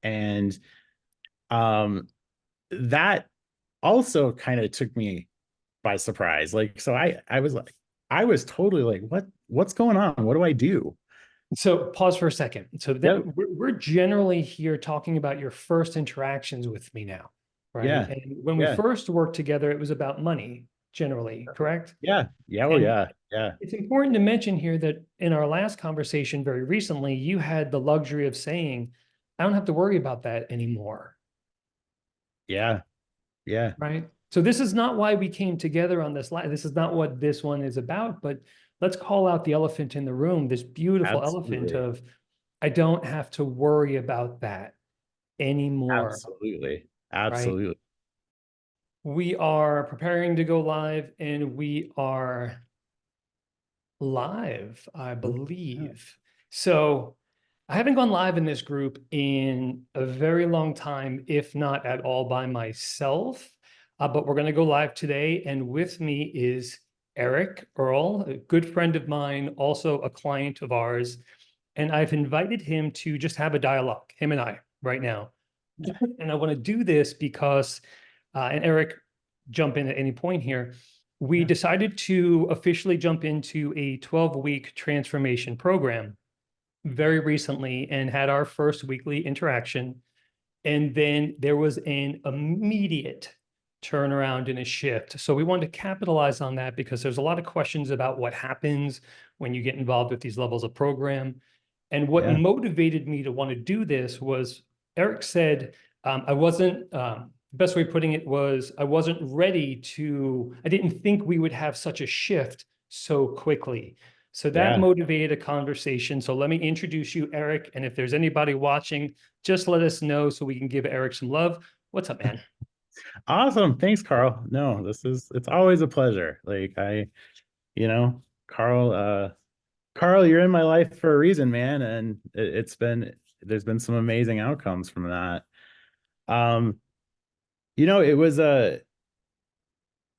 And that also kind of took me by surprise. Like, so I was totally like, what's going on? What do I do? So pause for a second. So that Yep. we're generally here talking about your first interactions with me now, right? Yeah. And when we Yeah. first worked together, it was about money, generally, correct? Yeah. Yeah. Oh, And yeah. Yeah. it's important to mention here that in our last conversation very recently, you had the luxury of saying, I don't have to worry about that anymore, Yeah. Yeah. right? So this is not why we came together on this line. This is not what this one is about, but let's call out the elephant in the room, this beautiful elephant Absolutely. of, I don't have to worry about that anymore, Absolutely. right? Absolutely. We are preparing to go live and we are live, I Yeah. believe. So I haven't gone live in this group in a very long time, if not at all by myself. But we're going to go live today. And with me is Eric Earl, a good friend of mine, also a client of ours. And I've invited him to just have a dialogue, him and I, right now. And I want to do this because, and Eric, jump in at any point here. We Yeah. decided to officially jump into a 12-week transformation program very recently and had our first weekly interaction. And then there was an immediate turnaround and a shift. So we wanted to capitalize on that because there's a lot of questions about what happens when you get involved with these levels of program. And what Yeah. motivated me to want to do this was Eric said, I wasn't, the best way of putting it was, I didn't think we would have such a shift so quickly. So that Yeah. motivated a conversation. So let me introduce you, Eric. And if there's anybody watching, just let us know so we can give Eric some love. What's up, man? Awesome. Thanks, Carl. No, it's always a pleasure. Like Carl, Carl, you're in my life for a reason, man. And there's been some amazing outcomes from that. Um, you know, it was a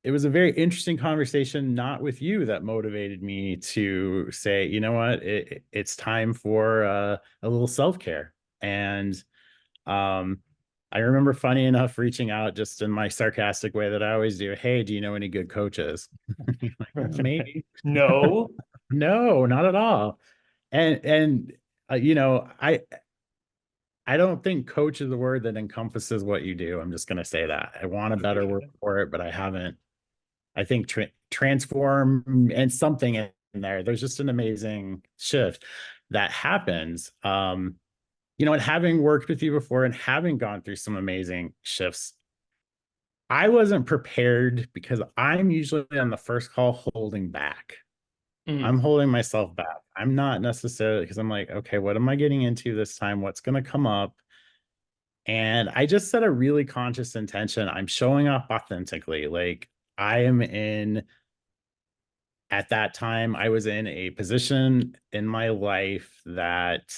very interesting conversation, not with you, that motivated me to say, you know what, it's time for a little self-care. And um, I remember, funny enough, reaching out just in my sarcastic way that I always do. Hey, do you know any good coaches? Like, maybe. No. No, not at all. And I don't think coach is a word that encompasses what you do. I'm just going to say that. I want a better word for it, but I haven't. I think transform and something in there. There's just an amazing shift that happens. And having worked with you before and having gone through some amazing shifts, I wasn't prepared because I'm usually on the first call holding back. I'm Mm, holding myself back. I'm not necessarily, because I'm like, okay, what am I getting into this time? What's going to come up? And I just set a really conscious intention. I'm showing up authentically. Like, I am in, at that time, I was in a position in my life that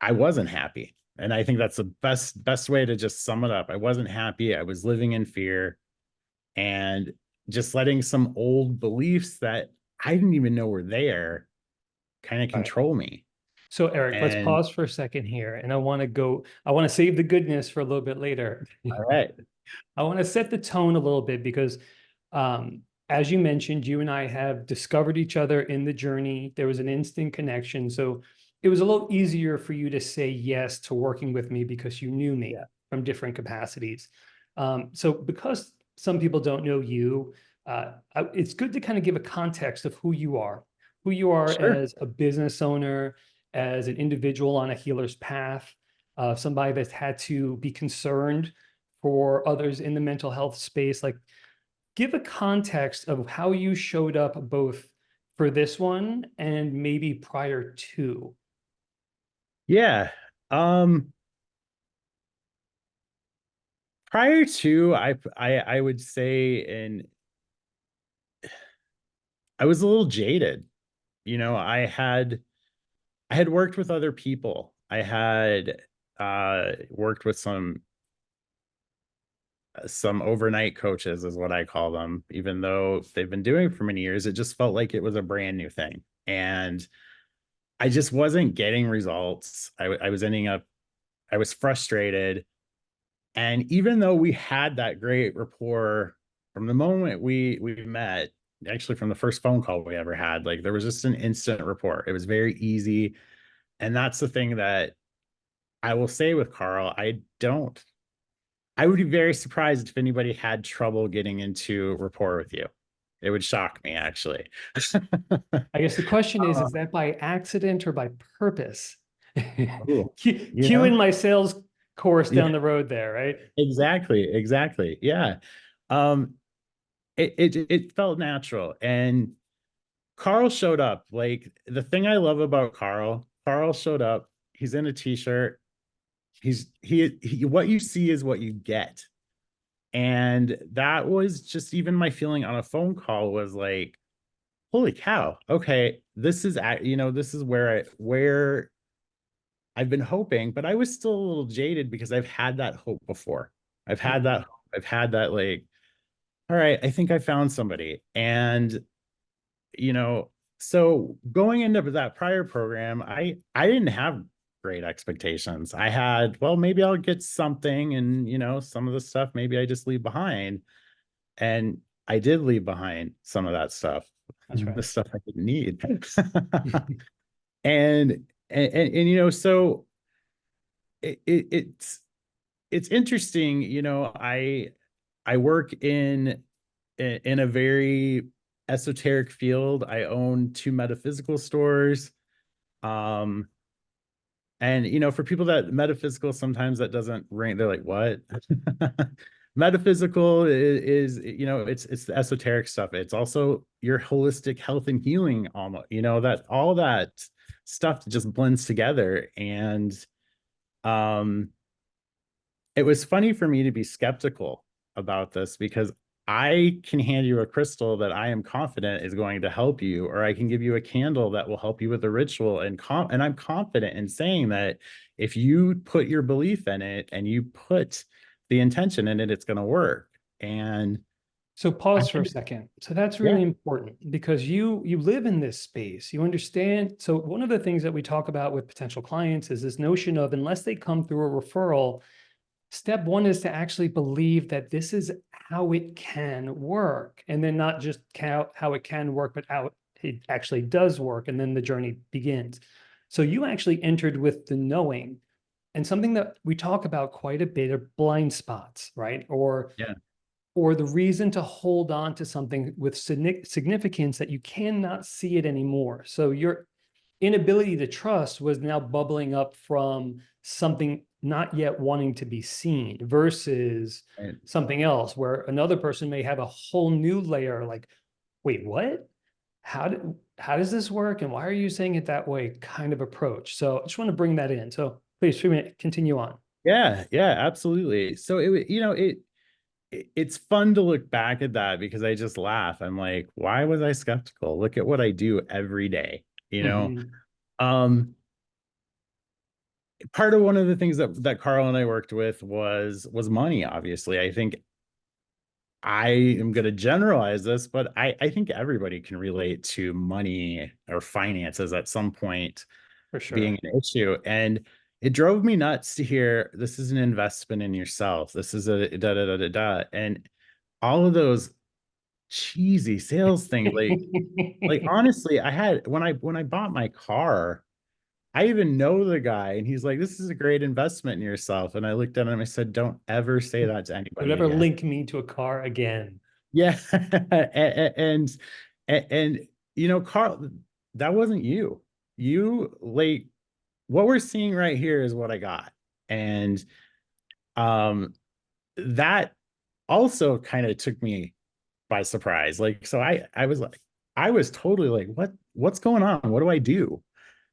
I wasn't happy. And I think that's the best way to just sum it up. I wasn't happy. I was living in fear and just letting some old beliefs that I didn't even know were there kind of right. control me. So Eric, let's And pause for a second here. And I want to save the goodness for a little bit later. all right. I want to set the tone a little bit because, as you mentioned, you and I have discovered each other in the journey. There was an instant connection. So it was a little easier for you to say yes to working with me because you knew me Yeah. from different capacities. So because some people don't know you, it's good to kind of give a context of who you are Sure. as a business owner, as an individual on a healer's path, somebody that's had to be concerned for others in the mental health space. Like, give a context of how you showed up both for this one and maybe prior to. Yeah. Um, Prior to, I would say, and I was a little jaded. I had worked with other people. I had worked with some overnight coaches, is what I call them, even though they've been doing it for many years. It just felt like it was a brand new thing. And I just wasn't getting results. I was ending up I was frustrated. And even though we had that great rapport from the moment we met, actually from the first phone call we ever had, like there was just an instant rapport. It was very easy. And that's the thing that I will say with Carl. I would be very surprised if anybody had trouble getting into rapport with you. It would shock me, actually. I guess the question Uh, is that by accident or by purpose? cool. You Cue in know? my sales course Yeah, down the road there, right? exactly. Yeah. Um, it felt natural. And Carl showed up. Like the thing I love about Carl showed up. He's in a t-shirt. He what you see is what you get. And that was just even my feeling on a phone call was like, holy cow. Okay, this is where I've been hoping, but I was still a little jaded because I've had that hope before. I've had that Mhm. hope. I've had that like, all right, I think I found somebody. And you know, so going into that prior program, I didn't have great expectations. I had, well, maybe I'll get something, and some of the stuff maybe I just leave behind. And I did leave behind some of that stuff, That's the right. stuff I didn't need. And so it's interesting. I work in a very esoteric field. I own two metaphysical stores. Um, and for people that metaphysical, sometimes that doesn't ring. They're like, "What?" Metaphysical is it's the esoteric stuff. It's also your holistic health and healing. Almost, that all that stuff just blends together. And um, it was funny for me to be skeptical about this because I can hand you a crystal that I am confident is going to help you, or I can give you a candle that will help you with the ritual. And I'm confident in saying that if you put your belief in it and you put the intention in it, it's going to work. And So I pause for a had, second. So that's yeah, really important because you live in this space. You understand. So one of the things that we talk about with potential clients is this notion of unless they come through a referral, step one is to actually believe that this is how it can work. And then not just how it can work, but how it actually does work. And then the journey begins. So you actually entered with the knowing. And something that we talk about quite a bit are blind spots, right? yeah, Or the reason to hold on to something with significance that you cannot see it anymore. So your inability to trust was now bubbling up from something not yet wanting to be seen versus right. something else where another person may have a whole new layer like, wait, what? How does this work? And why are you saying it that way kind of approach? So I just want to bring that in. So please continue on. Yeah, absolutely. So it's fun to look back at that because I just laugh. I'm like, why was I skeptical? Look at what I do every day, you know? Mhm. Um, Part of one of the things that Carl and I worked with was money, obviously. I think I am going to generalize this, but I think everybody can relate to money or finances at some point For being sure. an issue. And it drove me nuts to hear this is an investment in yourself. This is a da da da da da. And all of those cheesy sales things, like honestly, I had when I bought my car, I even know the guy, and he's like, "This is a great investment in yourself." And I looked at him, I said, "Don't ever say that to Don't anybody ever again." link me to a car again. Yeah, and Carl, that wasn't you. You like what we're seeing right here is what I got, and um, that also kind of took me by surprise. Like, so I was like, I was totally like, what's going on? What do I do?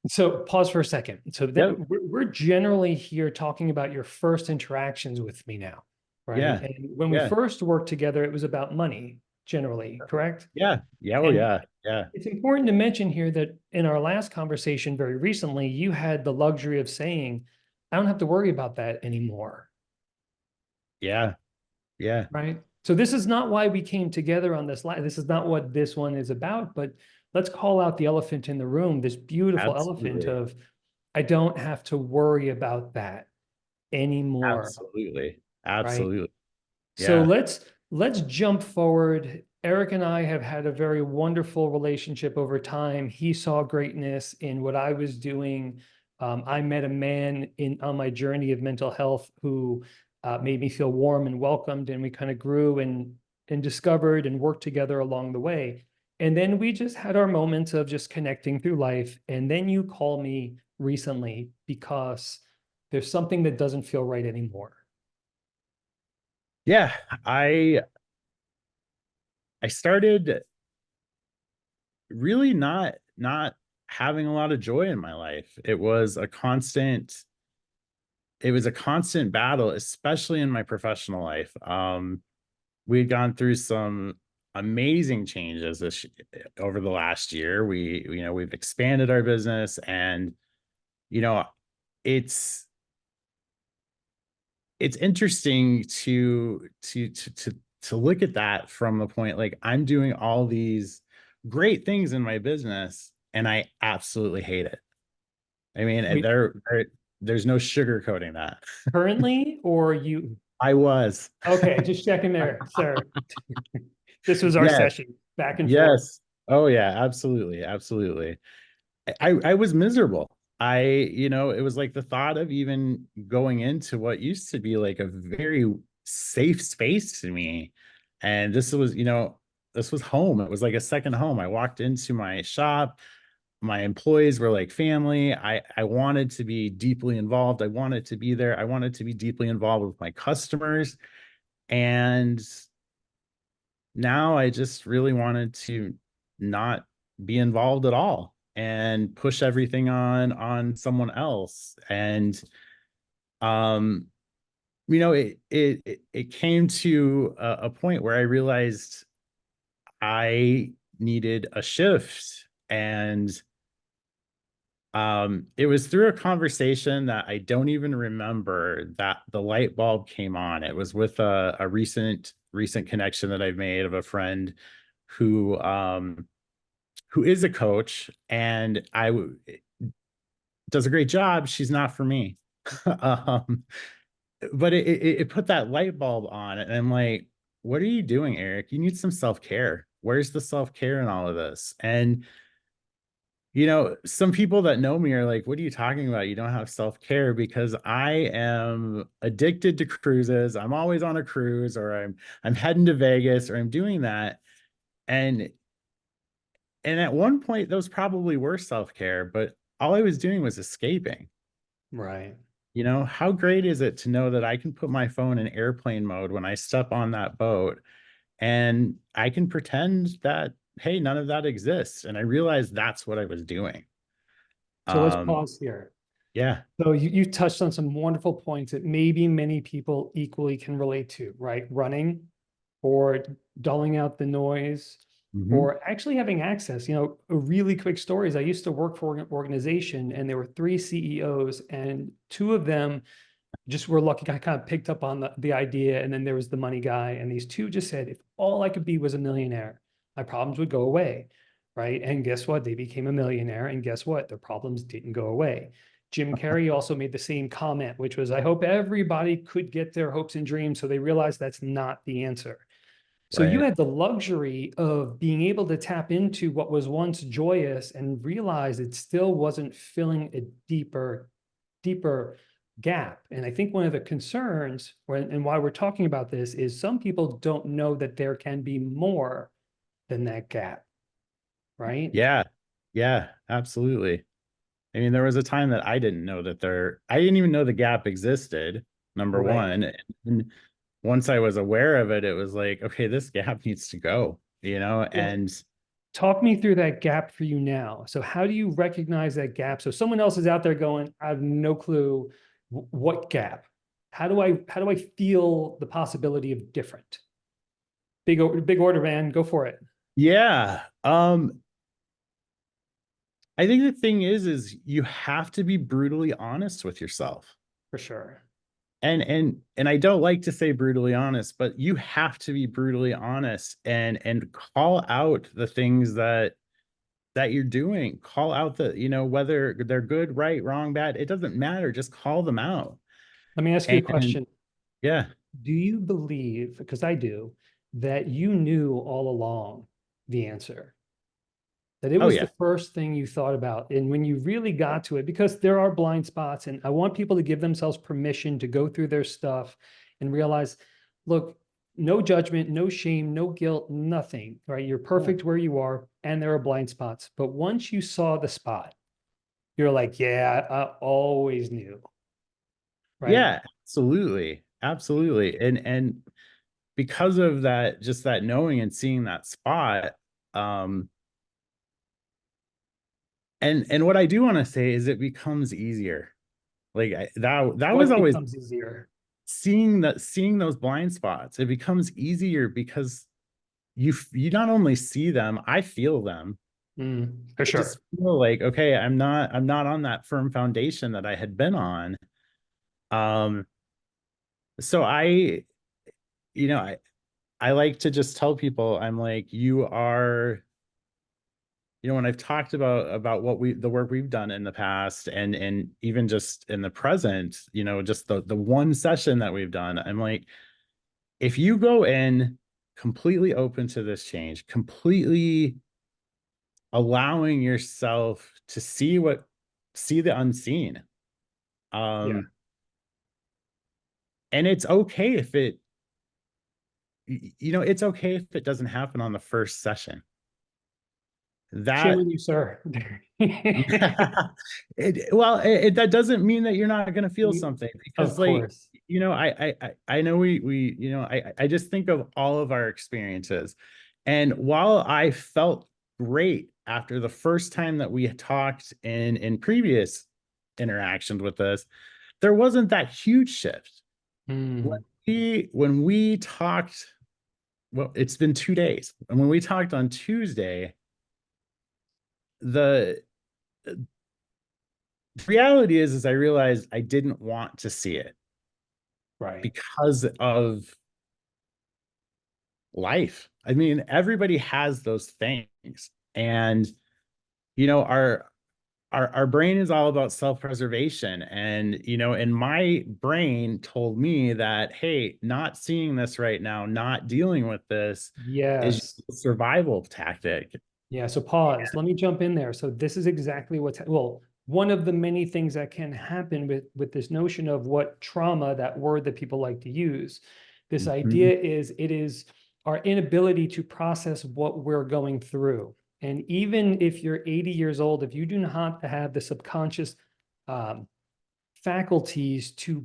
So pause for a second. So that Yep. we're generally here talking about your first interactions with me now, right? Yeah. And when we Yeah. first worked together, it was about money, generally, correct? Yeah. Yeah. Oh, And yeah. Yeah. it's important to mention here that in our last conversation very recently, you had the luxury of saying, I don't have to worry about that anymore, Yeah. Yeah. right? So this is not why we came together on this line. This is not what this one is about, but let's call out the elephant in the room, this beautiful elephant Absolutely. of I don't have to worry about that. anymore, Absolutely. right? Absolutely. So Yeah. let's jump forward. Eric and I have had a very wonderful relationship over time. He saw greatness in what I was doing. I met a man in on my journey of mental health who made me feel warm and welcomed, and we kind of grew and discovered and worked together along the way. And then we just had our moments of just connecting through life. And then you call me recently because there's something that doesn't feel right anymore. Yeah. I I started really not having a lot of joy in my life. It was a constant battle, especially in my professional life. We'd gone through some amazing changes over the last year. We've expanded our business, and you know, it's it's interesting to look at that from the point, like, I'm doing all these great things in my business and I absolutely hate it. I mean, We there's no sugarcoating that. currently, or you? I was. Okay, just checking there, sir. This was our Yes, session, back and forth. yes. Oh yeah, absolutely, absolutely. I was miserable. It was like the thought of even going into what used to be like a very safe space to me. And this was home. It was like a second home. I walked into my shop. My employees were like family. I wanted to be deeply involved. I wanted to be there. I wanted to be deeply involved with my customers. And now I just really wanted to not be involved at all and push everything on someone else. And um it came to a point where I realized I needed a shift. And it was through a conversation that I don't even remember that the light bulb came on. It was with a recent connection that I've made of a friend who who is a coach, and does a great job. She's not for me. um, but it put that light bulb on, and I'm like, what are you doing, Eric? You need some self-care. Where's the self-care in all of this? And some people that know me are like, what are you talking about? You don't have self-care, because I am addicted to cruises. I'm always on a cruise, or I'm heading to Vegas, or I'm doing that. And at one point those probably were self-care, but all I was doing was escaping. Right. How great is it to know that I can put my phone in airplane mode when I step on that boat, and I can pretend that, hey, none of that exists. And I realized that's what I was doing. So let's Um, pause here. yeah. So you touched on some wonderful points that maybe many people equally can relate to, right? Running or dulling out the noise Hmm. or actually having access. A really quick story is I used to work for an organization and there were three CEOs and two of them just were lucky. I kind of picked up on the idea. And then there was the money guy. And these two just said, if all I could be was a millionaire, my problems would go away. Right. And guess what? They became a millionaire. And guess what? Their problems didn't go away. Jim Carrey also made the same comment, which was, I hope everybody could get their hopes and dreams. So they realized that's not the answer. So you Right. had the luxury of being able to tap into what was once joyous and realize it still wasn't filling a deeper gap. And I think one of the concerns and why we're talking about this is some people don't know that there can be more than that gap, right? Yeah. Yeah, absolutely. I mean, there was a time that I didn't even know the gap existed, number Right. one. And once I was aware of it, it was like, okay, this gap needs to go, Well, and talk me through that gap for you now. So how do you recognize that gap? So someone else is out there going, I have no clue what gap. How do I feel the possibility of different? Big order, man. Go for it. yeah. I think the thing is you have to be brutally honest with yourself. For sure. And I don't like to say brutally honest, but you have to be brutally honest and call out the things that you're doing. Call out whether they're good, right, wrong, bad, it doesn't matter. Just call them out. Let me ask you a And question. yeah. Do you believe, because I do, that you knew all along the answer? That it Oh was yeah. the first thing you thought about. And when you really got to it, because there are blind spots, and I want people to give themselves permission to go through their stuff and realize, look, no judgment, no shame, no guilt, nothing, right? You're Yeah. perfect where you are, and there are blind spots. But once you saw the spot, you're like, yeah, I always knew, right? Yeah, absolutely. Absolutely. And because of that, just that knowing and seeing that spot, um, and what I do want to say is it becomes easier. Like that was What always becomes easier? seeing those blind spots. It becomes easier because you not only see them, I feel them. For I just sure. feel like, okay, I'm not on that firm foundation that I had been on. Um, so you know, I like to just tell people, I'm like, you are, when I've talked about what the work we've done in the past and even just in the present, just the one session that we've done, I'm like, if you go in completely open to this change, completely allowing yourself to see the unseen, Yeah. um, and it's okay if it's okay if it doesn't happen on the first session. Shame That on you, sir. that doesn't mean that you're not going to feel something, Of because like, course. I know I just think of all of our experiences, and while I felt great after the first time that we had talked in previous interactions with us, there wasn't that huge shift when Mm, we talked. Well, it's been 2 days, and when we talked on Tuesday, the reality is I realized I didn't want to see it right. because of life. I mean, everybody has those things. And, our our brain is all about self-preservation. And, and my brain told me that, hey, not seeing this right now, not dealing with this is Yes. a survival tactic. Yeah. So pause. Let me jump in there. So this is exactly well, one of the many things that can happen with this notion of what trauma, that word that people like to use. This Mhm. idea is it is our inability to process what we're going through. And even if you're 80 years old, if you do not have the subconscious um, faculties to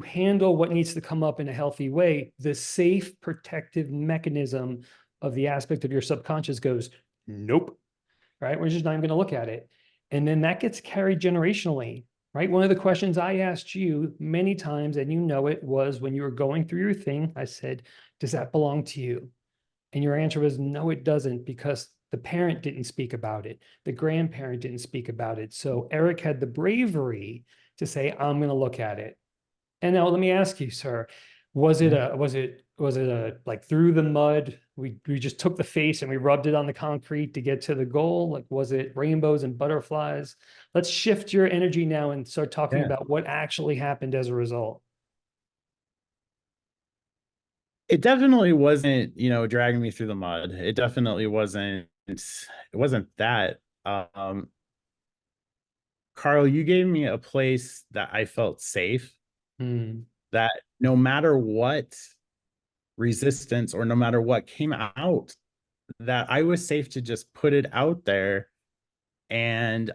handle what needs to come up in a healthy way, the safe protective mechanism of the aspect of your subconscious goes, nope, right? We're just not even going to look at it. And then that gets carried generationally, right? One of the questions I asked you many times, and you know it, was when you were going through your thing, I said, does that belong to you? And your answer was, no, it doesn't, because the parent didn't speak about it. The grandparent didn't speak about it. So Eric had the bravery to say, I'm going to look at it. And now let me ask you, sir, Yeah. was it a like through the mud? We just took the face and we rubbed it on the concrete to get to the goal? Like, was it rainbows and butterflies? Let's shift your energy now and start talking Yeah. about what actually happened as a result. It definitely wasn't, dragging me through the mud. It definitely wasn't that. Carl, you gave me a place that I felt safe, Hmm. that no matter what resistance or no matter what came out, that I was safe to just put it out there, and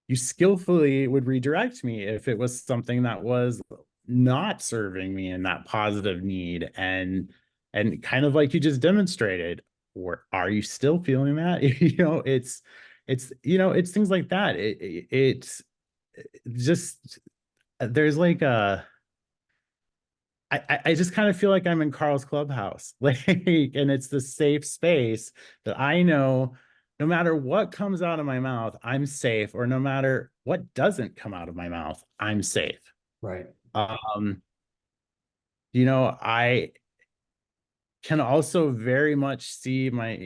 you skillfully would redirect me if it was something that was not serving me in that positive need. And kind of like you just demonstrated, or are you still feeling that? It's things like that. It's just, there's like a I just kind of feel like I'm in Carl's clubhouse, like, and it's the safe space that I know no matter what comes out of my mouth, I'm safe, or no matter what doesn't come out of my mouth, I'm safe. Right. Um, I can also very much see my,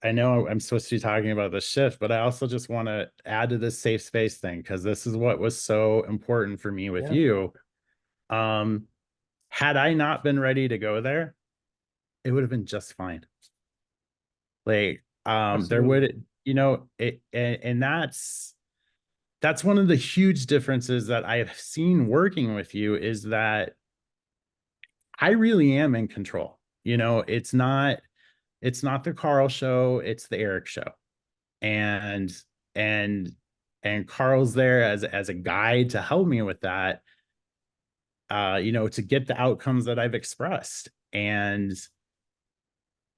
I know I'm supposed to be talking about the shift, but I also just want to add to this safe space thing because this is what was so important for me with Yeah, you. Um, had I not been ready to go there, it would have been just fine. Like, there absolutely. would, and that's one of the huge differences that I've seen working with you is that I really am in control. It's not the Carl show, it's the Eric show. And and and Carl's there as a guide to help me with that, to get the outcomes that I've expressed. And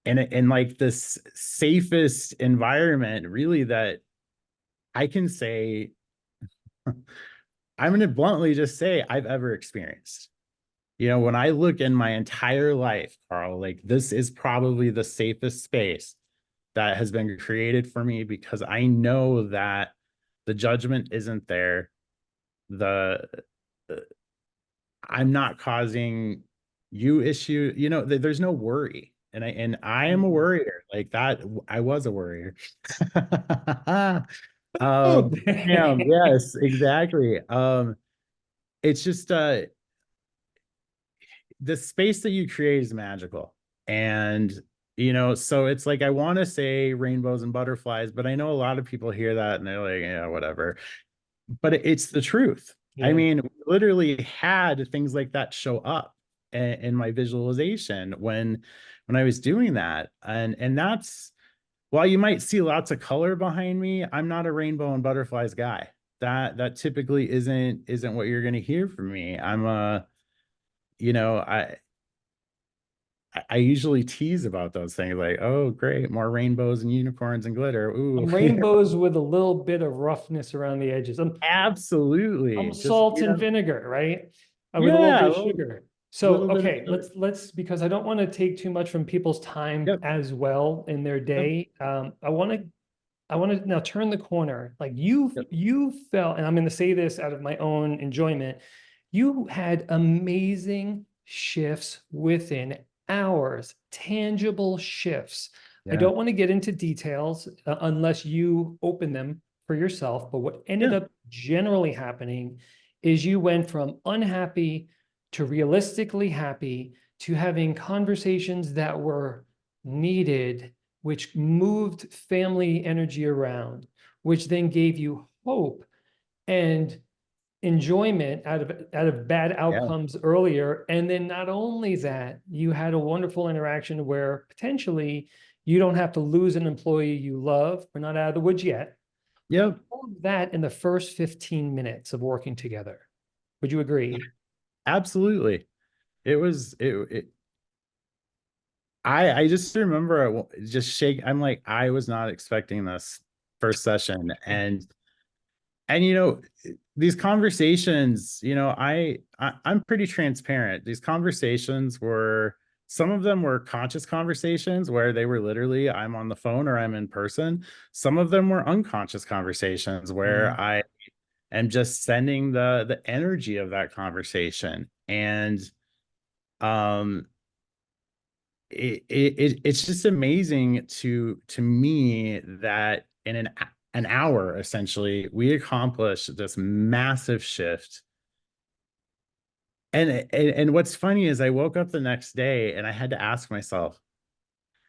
in like this safest environment, really, that I can say, I'm going to bluntly just say I've ever experienced. When I look in my entire life, Carl, like this is probably the safest space that has been created for me because I know that the judgment isn't there. The I'm not causing you issue, there's no worry. And I am a Mhm. worrier like that. I was a worrier. Oh, Yeah, yes, exactly. It's just the space that you create is magical. And so it's like I want to say rainbows and butterflies, but I know a lot of people hear that and they're like, yeah, whatever. But it's the truth. I yeah. mean, we literally had things like that show up in my visualization when I was doing that. And that's, while you might see lots of color behind me, I'm not a rainbow and butterflies guy. That typically isn't what you're going to hear from me. I'm a, you know, I usually tease about those things like, oh, great, more rainbows and unicorns and glitter. Ooh, Rainbows with a little bit of roughness around the edges. I'm absolutely. Just, salt and vinegar, right? With a little bit yeah, of sugar. So, little bit of okay, sugar. let's because I don't want to take too much from people's time Yep. as well in their Yep. day. I want to now turn the corner. Like you, Yep. you felt, and I'm going to say this out of my own enjoyment. You had amazing shifts within hours, tangible shifts. I Yeah. don't want to get into details unless you open them for yourself. But what ended Yeah. up generally happening is you went from unhappy to realistically happy to having conversations that were needed, which moved family energy around, which then gave you hope and enjoyment out of bad Yeah. outcomes earlier. And then not only that, you had a wonderful interaction where potentially you don't have to lose an employee you love. We're not out of the woods yet. Yep. All of that in the first 15 minutes of working together. Would you agree? Absolutely. It I just remember just shake. I'm like, I was not expecting this first session. And these conversations, I'm pretty transparent. These conversations were, some of them were conscious conversations where they were literally, I'm on the phone or I'm in person. Some of them were unconscious conversations where Mhm. I am just sending the energy of that conversation. And um it's just amazing to me that in an hour essentially we accomplished this massive shift. And what's funny is I woke up the next day and I had to ask myself,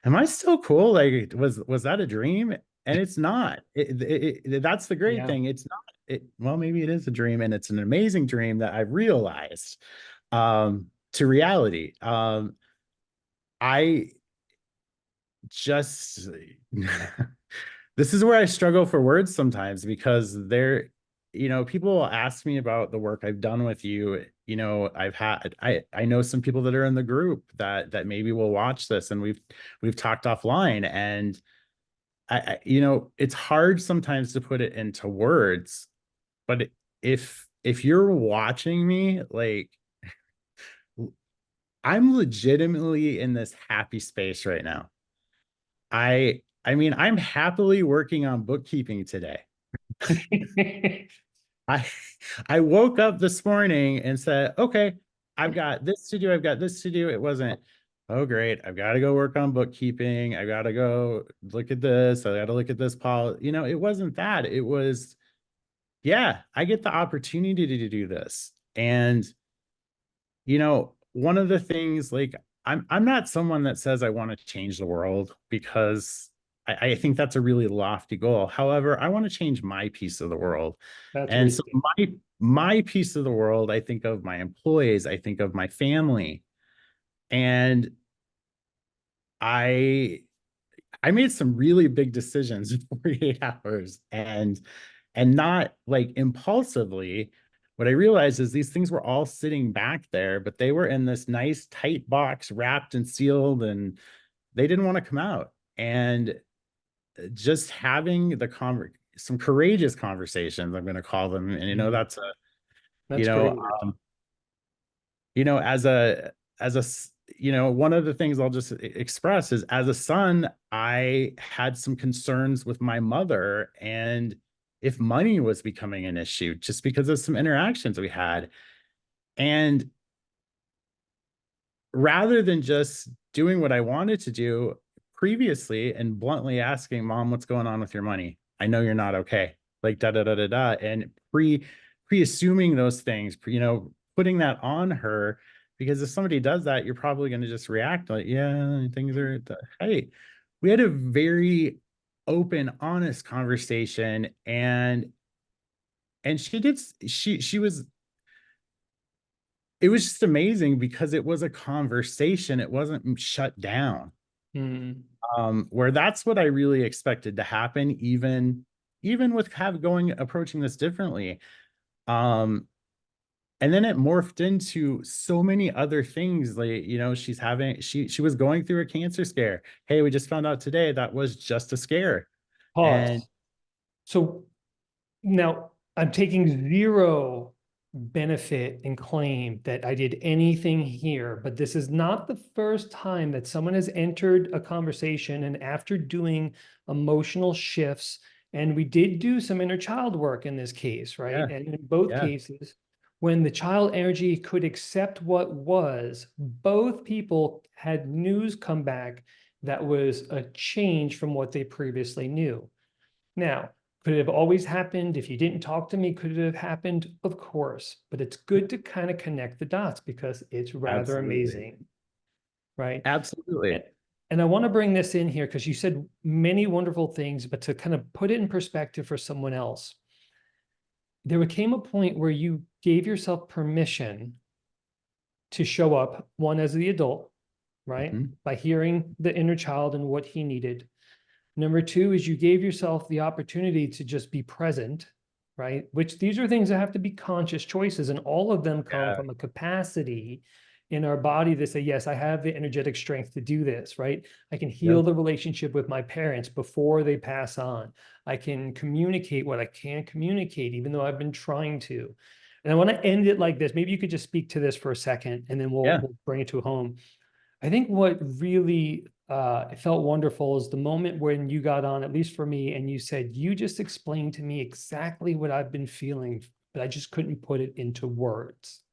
am I still cool? Like, was that a dream? And it's not. That's the great Yeah. thing. It's not. Well, maybe it is a dream, and it's an amazing dream that I realized to reality. I just this is where I struggle for words sometimes because people will ask me about the work I've done with you. I know some people that are in the group that maybe will watch this, and we've talked offline. And it's hard sometimes to put it into words, but if you're watching me, like, I'm legitimately in this happy space right now. I mean, I'm happily working on bookkeeping today. I I woke up this morning and said, okay, I've got this to do, I've got this to do. It wasn't. oh, great. I've got to go work on bookkeeping. I got to go look at this. I got to look at this policy. It wasn't that. It was, yeah, I get the opportunity to do this. And, one of the things, like, I'm not someone that says I want to change the world, because I think that's a really lofty goal. However, I want to change my piece of the world. That's And really so good. my piece of the world, I think of my employees, I think of my family. And I I made some really big decisions in 48 hours, and not like impulsively. What I realized is these things were all sitting back there, but they were in this nice tight box, wrapped and sealed, and they didn't want to come out. And just having some courageous conversations, I'm going to call them. And Mm, that's a, you that's know great word. as one of the things I'll just express is, as a son, I had some concerns with my mother, and if money was becoming an issue, just because of some interactions we had. And rather than just doing what I wanted to do previously and bluntly asking, Mom, what's going on with your money? I know you're not okay. Like, da da da da da. And pre assuming those things, putting that on her, because if somebody does that, you're probably going to just react like, yeah, things are hey. We had a very open, honest conversation, and she was, it was just amazing because it was a conversation. It wasn't shut down. Mm, Where that's what I really expected to happen, even with approaching this differently. Um, and then it morphed into so many other things. Like, she was going through a cancer scare. Hey, we just found out today that was just a scare. And pause. So now I'm taking zero benefit and claim that I did anything here, but this is not the first time that someone has entered a conversation and after doing emotional shifts, and we did do some inner child work in this case, right? yeah, And in both yeah, cases, when the child energy could accept what was, both people had news come back that was a change from what they previously knew. Now, could it have always happened if you didn't talk to me? Could it have happened? Of course, but it's good to kind of connect the dots because it's rather absolutely. amazing, right? Absolutely. And, and I want to bring this in here because you said many wonderful things, but to kind of put it in perspective for someone else, there came a point where you gave yourself permission to show up, one as the adult, right? Mhm. By hearing the inner child and what he needed. Number two is you gave yourself the opportunity to just be present, right? Which these are things that have to be conscious choices, and all of them come Yeah. from a capacity in our body that say, yes, I have the energetic strength to do this, right? I can heal Yep. the relationship with my parents before they pass on. I can communicate what I can't communicate, even though I've been trying to. And I want to end it like this. Maybe you could just speak to this for a second, and then we'll, Yeah. we'll bring it to home. I think what really felt wonderful is the moment when you got on, at least for me, and you said, you just explained to me exactly what I've been feeling, but I just couldn't put it into words.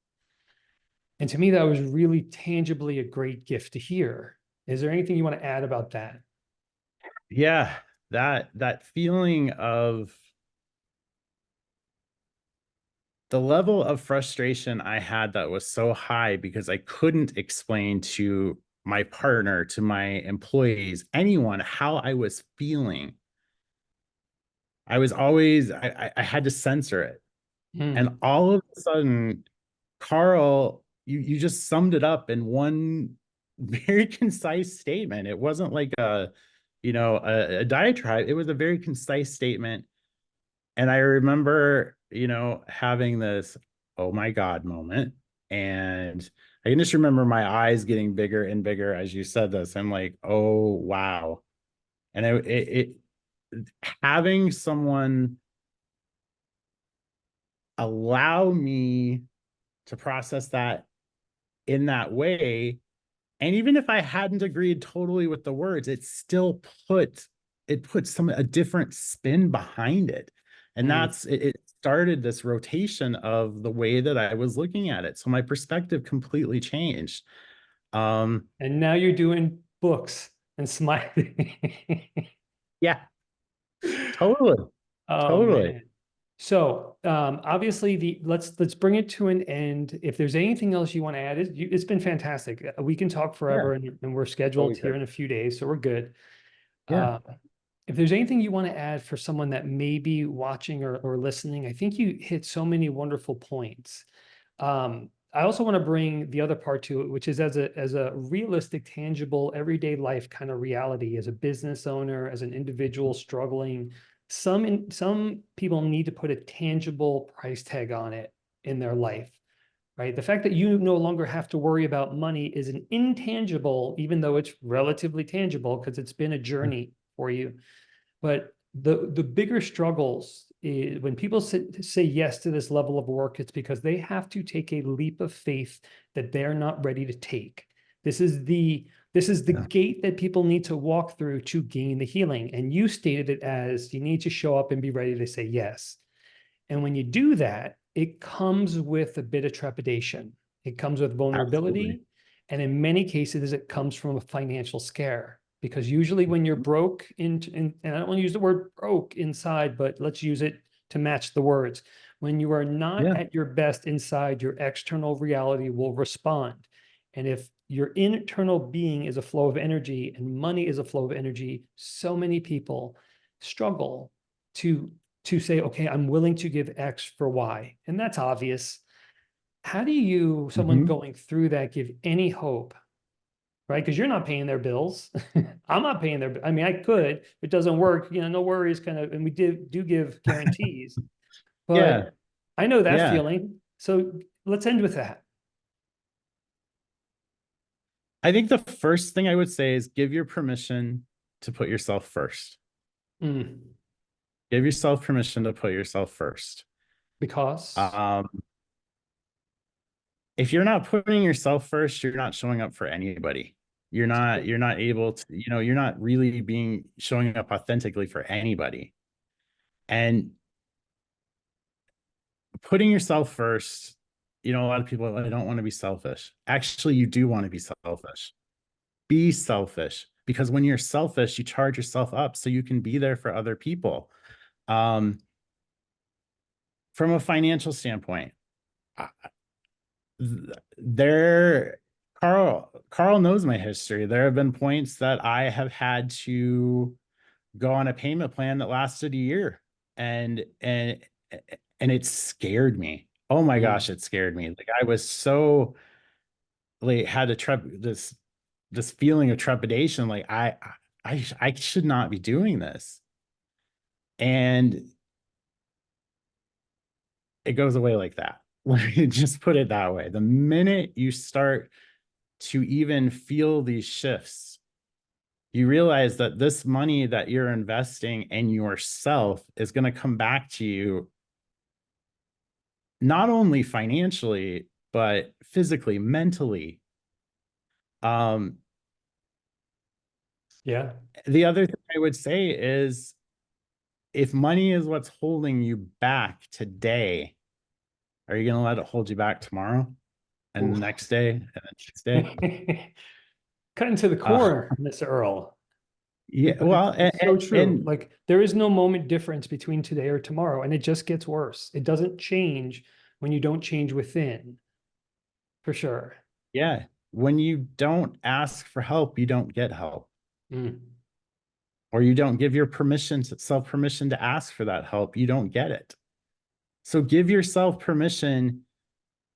And to me, that was really tangibly a great gift to hear. Is there anything you want to add about that? Yeah. That feeling of the level of frustration I had, that was so high because I couldn't explain to my partner, to my employees, anyone, how I was feeling. I had to censor it. And Hmm. all of a sudden, Carl, you just summed it up in one very concise statement. It wasn't like a diatribe. It was a very concise statement. And I remember, having this, oh my God moment. And I can just remember my eyes getting bigger and bigger as you said this. I'm like, oh wow. And having someone allow me to process that in that way. And even if I hadn't agreed totally with the words, put it put a different spin behind it. And Hmm. it started this rotation of the way that I was looking at it. So my perspective completely changed. And now you're doing books and smiling. Yeah, totally. Oh Totally. man. So obviously let's bring it to an end. If there's anything else you want to add, it's been fantastic. We can talk Yeah. forever and we're Oh, we scheduled here could. in a few days, so we're good. Yeah. Uh, if there's anything you want to add for someone that may be watching or listening, I think you hit so many wonderful points. I also want to bring the other part to it, which is as a realistic, tangible, everyday life kind of reality, as a business owner, as an individual struggling. Some people need to put a tangible price tag on it in their life, right? The fact that you no longer have to worry about money is an intangible, even though it's relatively tangible because it's been a journey for you. But the bigger struggles is when people say yes to this level of work, it's because they have to take a leap of faith that they're not ready to take. This is the Yeah. gate that people need to walk through to gain the healing. And you stated it as you need to show up and be ready to say yes. And when you do that, it comes with a bit of trepidation. It comes with Absolutely. vulnerability. And in many cases, it comes from a financial scare. Because usually when you're broke, and I don't want to use the word broke inside, but let's use it to match the words. When you are not Yeah. at your best inside, your external reality will respond. And if your internal being is a flow of energy and money is a flow of energy, so many people struggle to say, okay, I'm willing to give X for Y. And that's obvious. How do you, someone Hmm. going through that, give any hope, right? Because you're not paying their bills. I'm not paying their, I mean, I could, if it doesn't work, no worries kind of, and we do give guarantees, Yeah. but I know that Yeah. feeling. So let's end with that. I think the first thing I would say is give your permission to put yourself first. Mm, Give yourself permission to put yourself first. because, Um, if you're not putting yourself first, you're not showing up for anybody. You're not able to, you're not really being showing up authentically for anybody. And putting yourself first, a lot of people are like, I don't want to be selfish. Actually, you do want to be selfish. Be selfish, because when you're selfish, you charge yourself up so you can be there for other people. Um, from a financial standpoint, there Carl knows my history. There have been points that I have had to go on a payment plan that lasted a year, and it scared me. Oh my mm, gosh, it scared me. Like I was so, like, had a this feeling of trepidation, like I should not be doing this. And it goes away like that. Just put it that way. The minute you start to even feel these shifts, you realize that this money that you're investing in yourself is going to come back to you, not only financially, but physically, mentally. Um, yeah. the other thing I would say is, if money is what's holding you back today, are you going to let it hold you back tomorrow and the Oof. next day and the next day? Cutting to the Uh, core, Mr. Earl. yeah, Because well, it's so true. Like there is no moment difference between today or tomorrow, and it just gets worse. It doesn't change when you don't change within, for sure. yeah, when you don't ask for help, you don't get help, Mm, or you don't give your self permission to ask for that help, you don't get it. So give yourself permission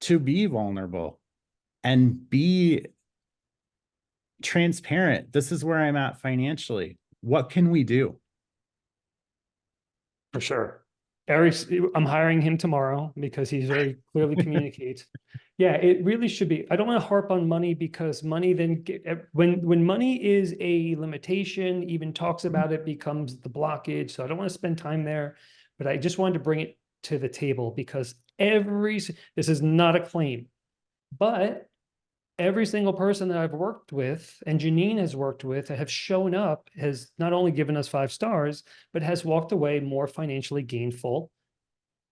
to be vulnerable and be transparent. This is where I'm at financially. What can we do? for sure. Eric's, I'm hiring him tomorrow because he's very clearly communicates. Yeah, it really should be. I don't want to harp on money because money then when money is a limitation, even talks about it becomes the blockage. So I don't want to spend time there, but I just wanted to bring it to the table because this is not a claim, but every single person that I've worked with and Janine has worked with that have shown up has not only given us 5 stars, but has walked away more financially gainful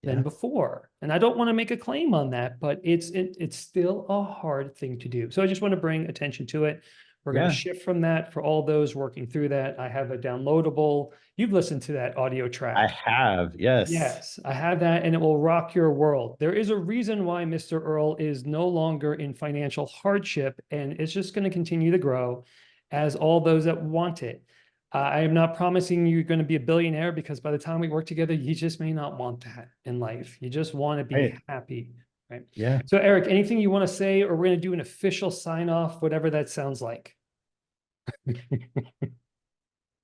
than Yeah. before. And I don't want to make a claim on that, but it's still a hard thing to do. So I just want to bring attention to it. We're going to Yeah. shift from that for all those working through that. I have a downloadable. You've listened to that audio I track. have. Yes. Yes, I have that, and it will rock your world. There is a reason why Mr. Earl is no longer in financial hardship, and it's just going to continue to grow as all those that want it. I am not promising you're going to be a billionaire, because by the time we work together, you just may not want that in life. You just want to be Right. happy, right? Yeah. So, Eric, anything you want to say, or we're going to do an official sign off, whatever that sounds like.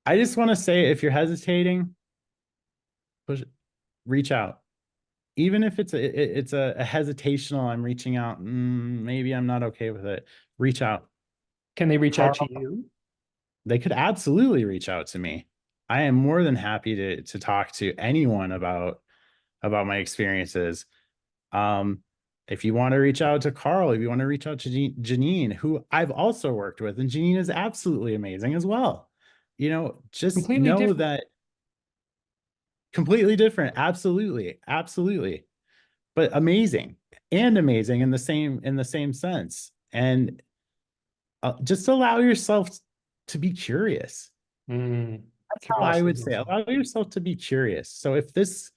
I just want to say, if you're hesitating, push, reach out. Even if it's a hesitational, I'm reaching out. Maybe I'm not okay with it. Reach out. Can they reach out Carl, to you? they could absolutely reach out to me. I am more than happy to talk to anyone about my experiences. Um, if you want to reach out to Carl, if you want to reach out to Janine, who I've also worked with, and Janine is absolutely amazing as well. Just Completely know different. that completely different. Absolutely, absolutely, but amazing and amazing in the same sense. And just allow yourself to be curious. That's how I Curiosity would is say, awesome. allow yourself to be curious. So if this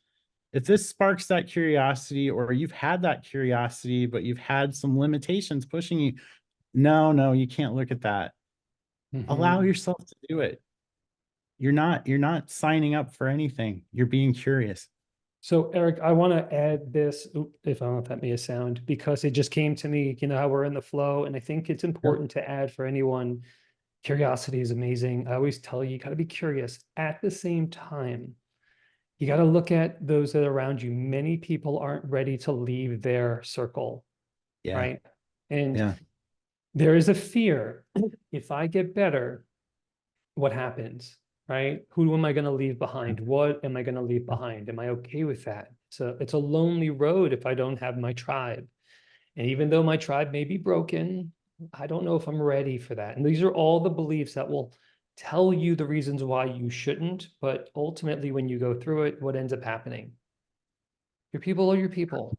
sparks that curiosity, or you've had that curiosity but you've had some limitations pushing you, no, you can't look at that. Allow Mhm. yourself to do it. You're not signing up for anything. You're being curious. So Eric, I want to add this, if I don't know if that made a sound, because it just came to me, how we're in the flow. And I think it's Yeah. important to add for anyone, curiosity is amazing. I always tell you, you got to be curious. At the same time, you got to look at those that are around you. Many people aren't ready to leave their circle, Yeah. right? And Yeah. there is a fear. If I get better, what happens, right? Who am I going to leave behind? What am I going to leave behind? Am I okay with that? So it's a lonely road if I don't have my tribe. And even though my tribe may be broken, I don't know if I'm ready for that. And these are all the beliefs that will tell you the reasons why you shouldn't. But ultimately, when you go through it, what ends up happening? Your people are your people,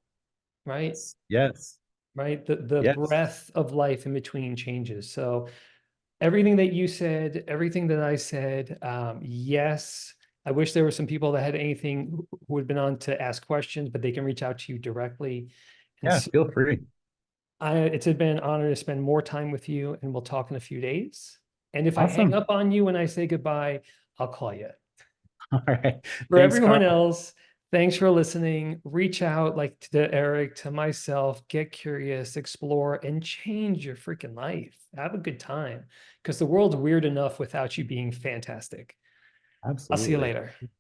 right? Yes. Right. The Yes. breath of life in between changes. So everything that you said, everything that I said, yes. I wish there were some people that had anything who had been on to ask questions, but they can reach out to you directly. And Yeah. so Feel free. it's been an honor to spend more time with you, and we'll talk in a few days. And if I hang Awesome. up on you when I say goodbye, I'll call you. All right. For Thanks, everyone Carl. else, thanks for listening. Reach out, like to Eric, to myself, get curious, explore, and change your freaking life. Have a good time, because the world's weird enough without you being fantastic. I'll see you Absolutely. later.